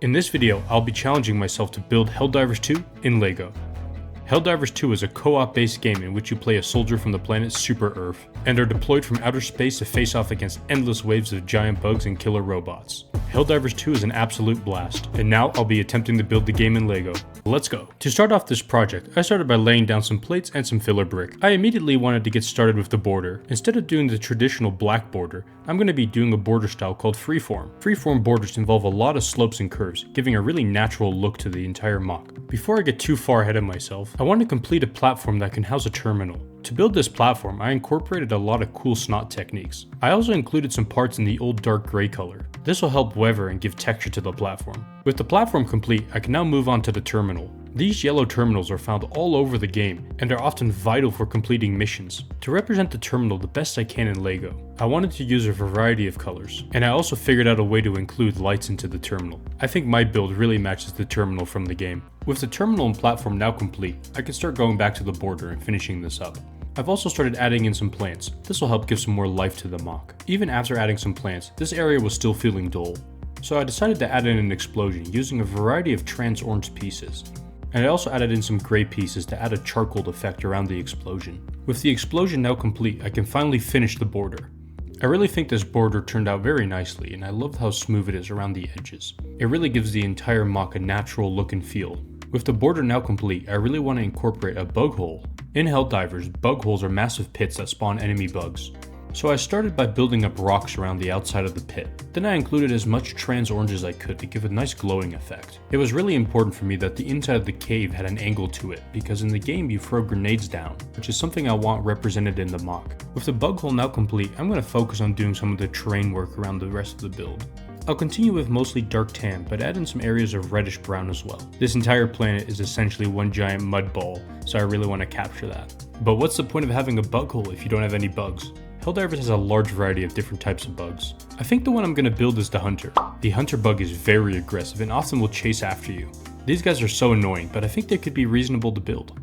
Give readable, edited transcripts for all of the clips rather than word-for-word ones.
In this video, I'll be challenging myself to build HellDivers 2 in LEGO. HellDivers 2 is a co-op based game in which you play a soldier from the planet Super Earth, and are deployed from outer space to face off against endless waves of giant bugs and killer robots. HellDivers 2 is an absolute blast, and now I'll be attempting to build the game in LEGO. Let's go. To start off this project, I started by laying down some plates and some filler brick. I immediately wanted to get started with the border. Instead of doing the traditional black border, I'm going to be doing a border style called freeform. Freeform borders involve a lot of slopes and curves, giving a really natural look to the entire mock. Before I get too far ahead of myself, I want to complete a platform that can house a terminal. To build this platform, I incorporated a lot of cool snot techniques. I also included some parts in the old dark gray color. This will help weather and give texture to the platform. With the platform complete, I can now move on to the terminal. These yellow terminals are found all over the game and are often vital for completing missions. To represent the terminal the best I can in LEGO, I wanted to use a variety of colors, and I also figured out a way to include lights into the terminal. I think my build really matches the terminal from the game. With the terminal and platform now complete, I can start going back to the border and finishing this up. I've also started adding in some plants. This will help give some more life to the mock. Even after adding some plants, this area was still feeling dull. So I decided to add in an explosion using a variety of trans orange pieces. And I also added in some gray pieces to add a charcoal effect around the explosion. With the explosion now complete, I can finally finish the border. I really think this border turned out very nicely, and I love how smooth it is around the edges. It really gives the entire mock a natural look and feel. With the border now complete, I really want to incorporate a bug hole. In HellDivers, bug holes are massive pits that spawn enemy bugs. So I started by building up rocks around the outside of the pit. Then I included as much trans orange as I could to give a nice glowing effect. It was really important for me that the inside of the cave had an angle to it, because in the game you throw grenades down, which is something I want represented in the mock. With the bug hole now complete, I'm going to focus on doing some of the terrain work around the rest of the build. I'll continue with mostly dark tan, but add in some areas of reddish brown as well. This entire planet is essentially one giant mud ball, so I really want to capture that. But what's the point of having a bug hole if you don't have any bugs? HellDivers has a large variety of different types of bugs. I think the one I'm going to build is the hunter. The hunter bug is very aggressive and often will chase after you. These guys are so annoying, but I think they could be reasonable to build.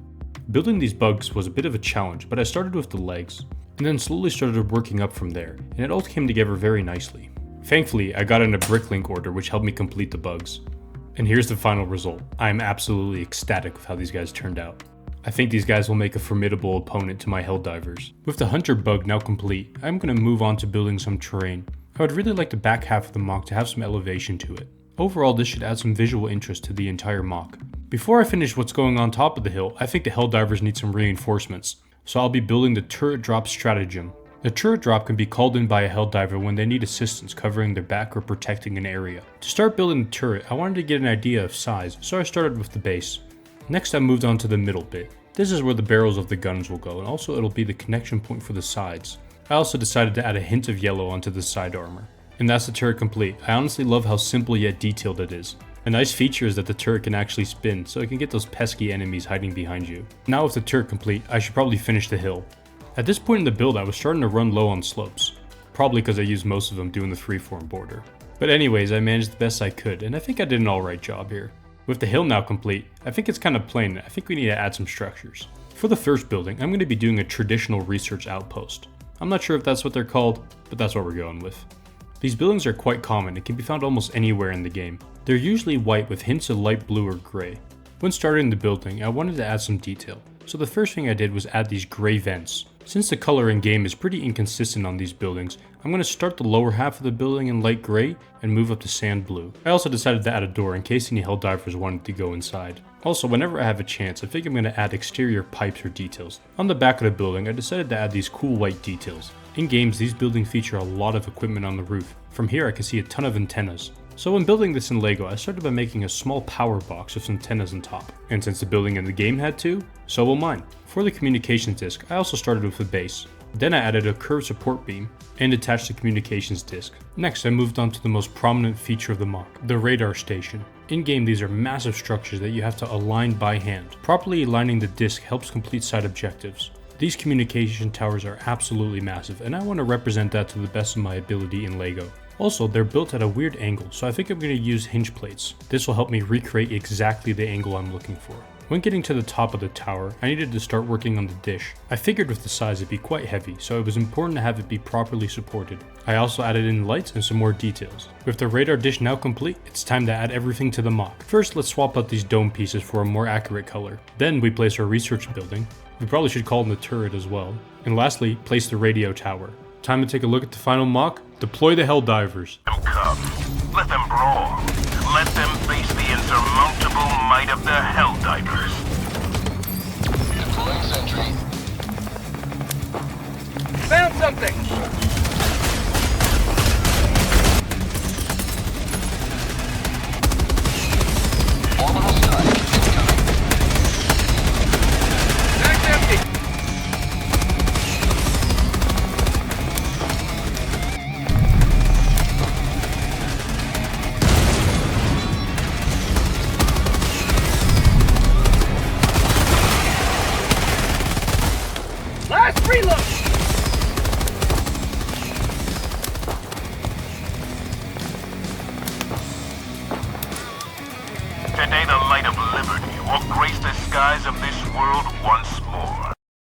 Building these bugs was a bit of a challenge, but I started with the legs, and then slowly started working up from there, and it all came together very nicely. Thankfully, I got in a bricklink order which helped me complete the bugs. And here's the final result. I am absolutely ecstatic with how these guys turned out. I think these guys will make a formidable opponent to my HellDivers. With the hunter bug now complete, I'm going to move on to building some terrain. I would really like the back half of the mock to have some elevation to it. Overall, this should add some visual interest to the entire mock. Before I finish what's going on top of the hill, I think the HellDivers need some reinforcements. So I'll be building the turret drop stratagem. The turret drop can be called in by a HellDiver when they need assistance covering their back or protecting an area. To start building the turret, I wanted to get an idea of size, so I started with the base. Next I moved on to the middle bit. This is where the barrels of the guns will go, and also it'll be the connection point for the sides. I also decided to add a hint of yellow onto the side armor. And that's the turret complete. I honestly love how simple yet detailed it is. A nice feature is that the turret can actually spin, so it can get those pesky enemies hiding behind you. Now with the turret complete, I should probably finish the hill. At this point in the build, I was starting to run low on slopes. Probably because I used most of them doing the freeform border. But anyways, I managed the best I could, and I think I did an alright job here. With the hill now complete, I think it's kind of plain, and I think we need to add some structures. For the first building, I'm going to be doing a traditional research outpost. I'm not sure if that's what they're called, but that's what we're going with. These buildings are quite common and can be found almost anywhere in the game. They're usually white with hints of light blue or gray. When starting the building, I wanted to add some detail, so the first thing I did was add these gray vents. Since the color in game is pretty inconsistent on these buildings, I'm going to start the lower half of the building in light gray and move up to sand blue. I also decided to add a door in case any HellDivers wanted to go inside. Also, whenever I have a chance, I think I'm going to add exterior pipes or details. On the back of the building, I decided to add these cool white details. In games, these buildings feature a lot of equipment on the roof. From here, I can see a ton of antennas. So when building this in LEGO, I started by making a small power box with antennas on top. And since the building in the game had two, so will mine. For the communications disc, I also started with the base. Then I added a curved support beam and attached the communications disc. Next, I moved on to the most prominent feature of the mock, the radar station. In game, these are massive structures that you have to align by hand. Properly aligning the disc helps complete side objectives. These communication towers are absolutely massive, and I want to represent that to the best of my ability in LEGO. Also, they're built at a weird angle, so I think I'm going to use hinge plates. This will help me recreate exactly the angle I'm looking for. When getting to the top of the tower, I needed to start working on the dish. I figured with the size it'd be quite heavy, so it was important to have it be properly supported. I also added in lights and some more details. With the radar dish now complete, it's time to add everything to the MOC. First, let's swap out these dome pieces for a more accurate color. Then we place our research building. We probably should call them the turret as well. And lastly, place the radio tower. Time to take a look at the final MOC. Deploy the HellDivers. Let them come. Let them brawl. Let them face the insurmountable might of the HellDivers. Deploying sentry. Found something! Orbital strike incoming. That's empty! Last reload! Today the light of liberty will grace the skies of this world once more.